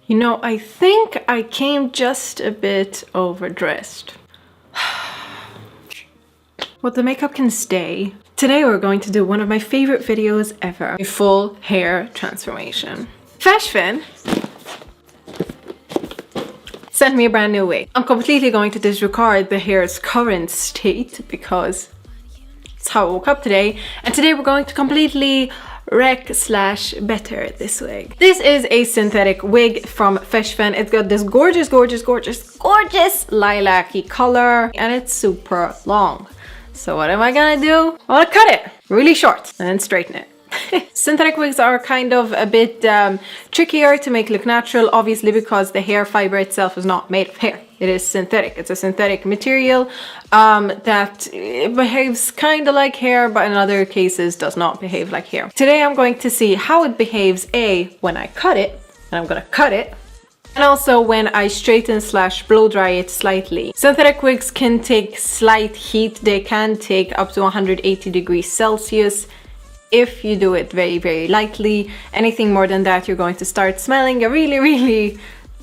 You know, I think I came just a bit overdressed. But the makeup can stay. Today we're going to do one of my favorite videos ever, a full hair transformation. Feshfen sent me a brand new wig. I'm completely going to disregard the hair's current state because it's how I woke up today. And today we're going to completely wreck/better this wig. This is a synthetic wig from Feshfen. It's got this gorgeous lilac-y color and it's super long. So what am I gonna do? I wanna cut it really short and then straighten it. Synthetic wigs are kind of a bit trickier to make look natural, obviously because the hair fiber itself is not made of hair. It is synthetic. It's a synthetic material that behaves kind of like hair, but in other cases does not behave like hair. Today I'm going to see how it behaves when I cut it, and I'm gonna cut it, and also when I straighten/blow dry it slightly. Synthetic wigs can take slight heat. They can take up to 180 degrees Celsius. If you do it very lightly. Anything more than that, you're going to start smelling a really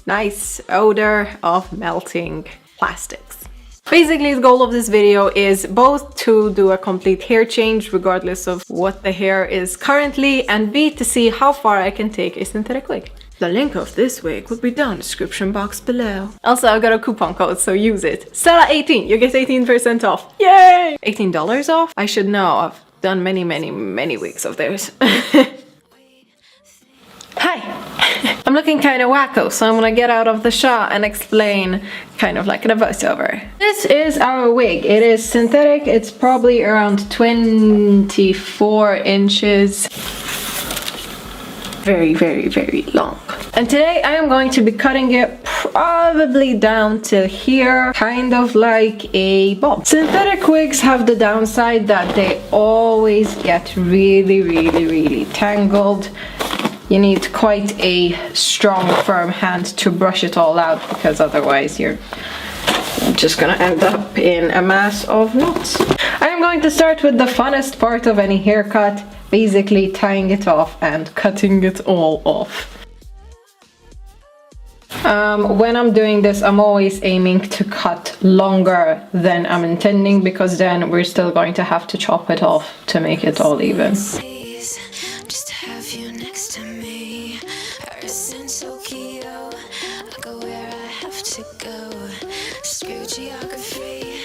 nice odor of melting plastics. Basically, the goal of this video is both to do a complete hair change regardless of what the hair is currently, and B, to see how far I can take a synthetic wig. The link of this wig will be down in the description box below. Also, I've got a coupon code, so use it. Stella18, you get 18% off. Yay! $18 off? I should know. I've done many weeks of theirs. Hi! I'm looking kind of wacko, so I'm gonna get out of the shot and explain kind of like in a voiceover. This is our wig. It is synthetic. It's probably around 24 inches. Very long. And today I am going to be cutting it probably down to here, kind of like a bob. Synthetic wigs have the downside that they always get really tangled. You need quite a strong, firm hand to brush it all out, because otherwise you're just gonna end up in a mass of knots. I am going to start with the funnest part of any haircut, basically tying it off and cutting it all off. When I'm doing this, I'm always aiming to cut longer than I'm intending, because then we're still going to have to chop it off to make it all even. Just to have you next to me. Paris and Tokyo, I go where I have to go. Screw geography,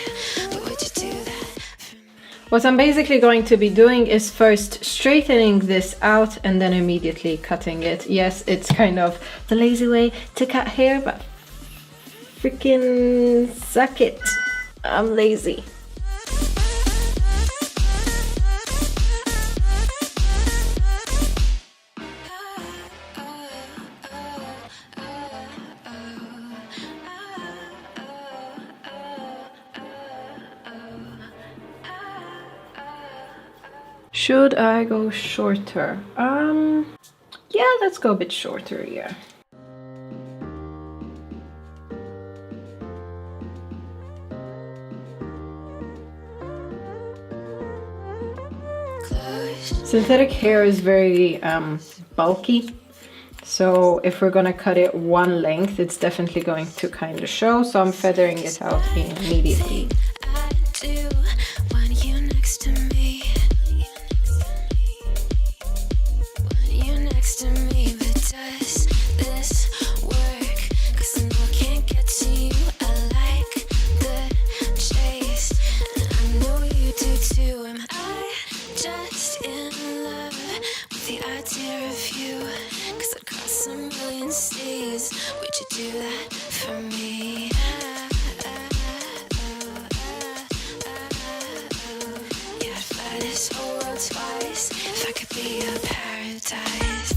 but would you do that for me? What I'm basically going to be doing is first straightening this out and then immediately cutting it. Yes, it's kind of the lazy way to cut hair, but freaking suck it. I'm lazy. Should I go shorter? Yeah, let's go a bit shorter, yeah. Synthetic hair is very bulky, so if we're gonna cut it one length, it's definitely going to kind of show, so I'm feathering it out immediately. Would you do that for me? Yeah, I'd fly this whole world twice if I could be your paradise.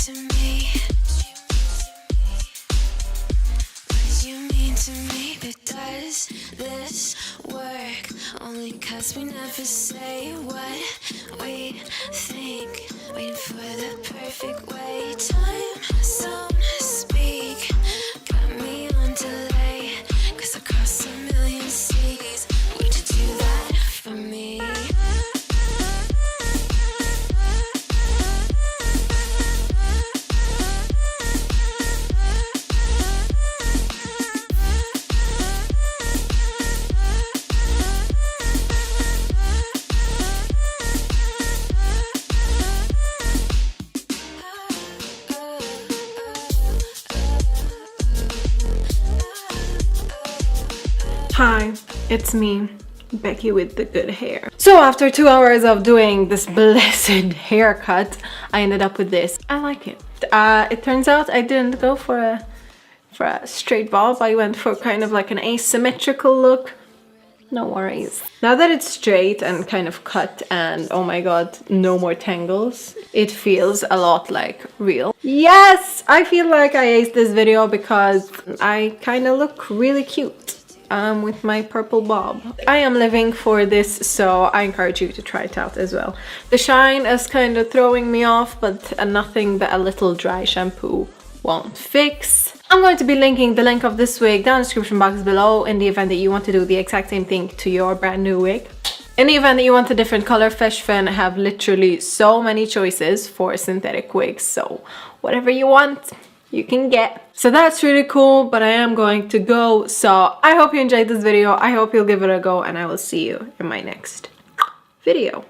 to me? What did you mean to me? But does this work? Only 'cause we never say what we think. Waiting for the perfect way. Time zone speak. Got me on delay. 'Cause I crossed a million seas. Would you do that for me? Hi, it's me, Becky with the good hair. So after 2 hours of doing this blessed haircut, I ended up with this. I like it. It turns out I didn't go for a straight bob. I went for kind of like an asymmetrical look. No worries. Now that it's straight and kind of cut and oh my god, no more tangles, it feels a lot like real. Yes! I feel like I aced this video because I kind of look really cute. With my purple bob. I am living for this, so I encourage you to try it out as well. The shine is kind of throwing me off, but nothing that a little dry shampoo won't fix. I'm going to be linking the link of this wig down in the description box below in the event that you want to do the exact same thing to your brand new wig. In the event that you want a different color, Feshfen have literally so many choices for synthetic wigs, so whatever you want, you can get. So that's really cool, but I am going to go. So I hope you enjoyed this video. I hope you'll give it a go, and I will see you in my next video.